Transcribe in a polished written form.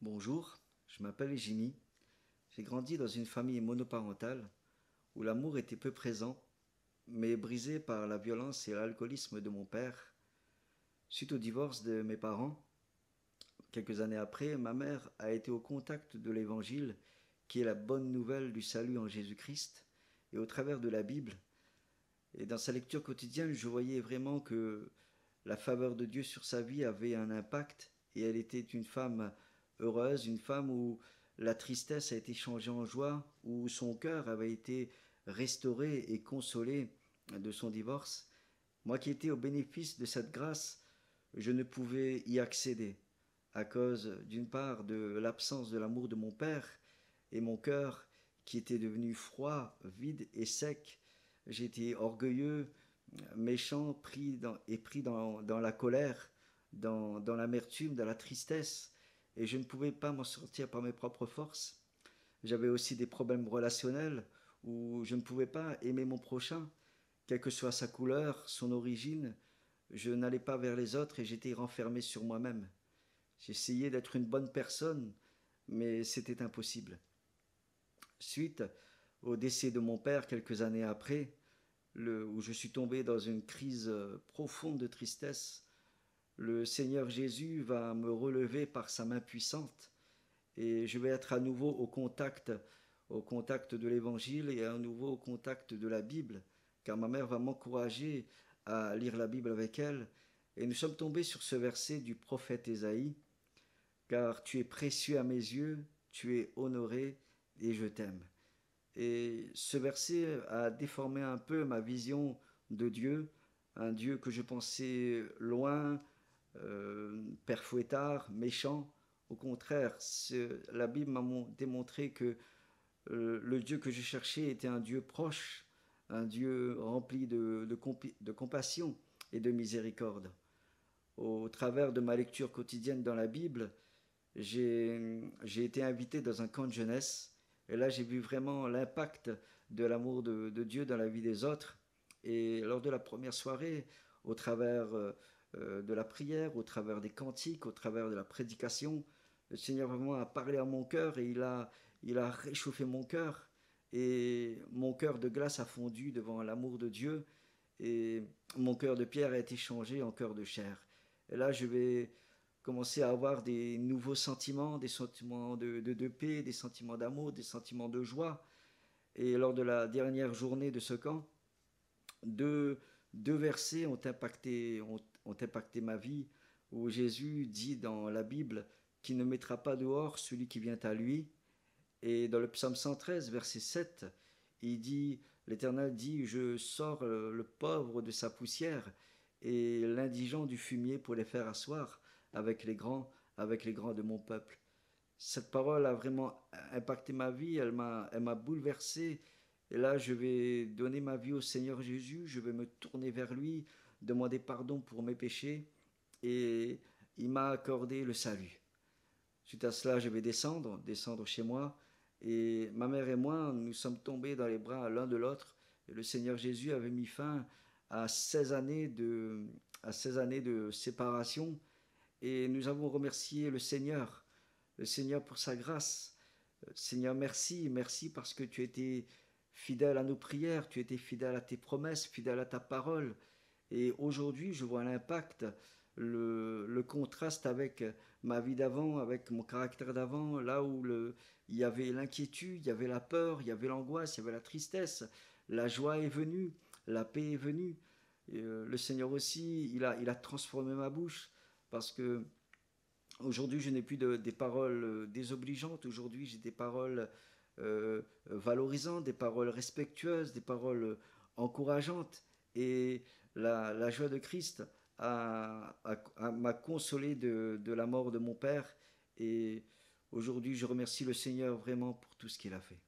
Bonjour, je m'appelle Jimmy. J'ai grandi dans une famille monoparentale où l'amour était peu présent, mais brisé par la violence et l'alcoolisme de mon père. Suite au divorce de mes parents, quelques années après, ma mère a été au contact de l'Évangile, qui est la bonne nouvelle du salut en Jésus-Christ, et au travers de la Bible. Et dans sa lecture quotidienne, je voyais vraiment que la faveur de Dieu sur sa vie avait un impact, et elle était une femme heureuse, une femme où la tristesse a été changée en joie, où son cœur avait été restauré et consolé de son divorce. Moi qui étais au bénéfice de cette grâce, je ne pouvais y accéder à cause d'une part de l'absence de l'amour de mon père et mon cœur qui était devenu froid, vide et sec. J'étais orgueilleux, méchant, pris dans la colère, dans l'amertume, dans la tristesse, et je ne pouvais pas m'en sortir par mes propres forces. J'avais aussi des problèmes relationnels où je ne pouvais pas aimer mon prochain, quelle que soit sa couleur, son origine. Je n'allais pas vers les autres et j'étais renfermé sur moi-même. J'essayais d'être une bonne personne, mais c'était impossible. Suite au décès de mon père quelques années après, où je suis tombé dans une crise profonde de tristesse, le Seigneur Jésus va me relever par sa main puissante et je vais être à nouveau au contact de l'Évangile et à nouveau au contact de la Bible, car ma mère va m'encourager à lire la Bible avec elle. Et nous sommes tombés sur ce verset du prophète Ésaïe, car tu es précieux à mes yeux, tu es honoré et je t'aime. Et ce verset a déformé un peu ma vision de Dieu, un Dieu que je pensais loin, père fouettard, méchant. Au contraire, la Bible m'a démontré que le Dieu que je cherchais était un Dieu proche, un Dieu rempli de compassion et de miséricorde. Au travers de ma lecture quotidienne dans la Bible, j'ai été invité dans un camp de jeunesse et là j'ai vu vraiment l'impact de l'amour de Dieu dans la vie des autres. Et lors de la première soirée, au travers de la prière, au travers des cantiques, au travers de la prédication, le Seigneur vraiment a parlé à mon cœur et il a réchauffé mon cœur. Et mon cœur de glace a fondu devant l'amour de Dieu et mon cœur de pierre a été changé en cœur de chair. Et là, je vais commencer à avoir des nouveaux sentiments, des sentiments de paix, des sentiments d'amour, des sentiments de joie. Et lors de la dernière journée de ce camp, deux, deux versets ont impacté ma vie, où Jésus dit dans la Bible qu'il ne mettra pas dehors celui qui vient à lui. Et dans le psaume 113, verset 7, l'Éternel dit, je sors le pauvre de sa poussière et l'indigent du fumier pour les faire asseoir avec les grands de mon peuple. Cette parole a vraiment impacté ma vie, elle m'a bouleversé. Et là, je vais donner ma vie au Seigneur Jésus, je vais me tourner vers lui, demander pardon pour mes péchés, et il m'a accordé le salut. Suite à cela, je vais descendre chez moi, et ma mère et moi, nous sommes tombés dans les bras l'un de l'autre, et le Seigneur Jésus avait mis fin à 16 années à 16 années de séparation, et nous avons remercié le Seigneur pour sa grâce. Seigneur, merci, merci parce que tu étais fidèle à nos prières, tu étais fidèle à tes promesses, fidèle à ta parole. Et aujourd'hui, je vois l'impact, le contraste avec ma vie d'avant, avec mon caractère d'avant, là où il y avait l'inquiétude, il y avait la peur, il y avait l'angoisse, il y avait la tristesse. La joie est venue, la paix est venue. Et, le Seigneur aussi, il a transformé ma bouche parce que aujourd'hui, je n'ai plus des paroles désobligeantes. Aujourd'hui, j'ai des paroles valorisantes, des paroles respectueuses, des paroles encourageantes. Et la joie de Christ m'a consolé de la mort de mon père. Et aujourd'hui, je remercie le Seigneur vraiment pour tout ce qu'il a fait.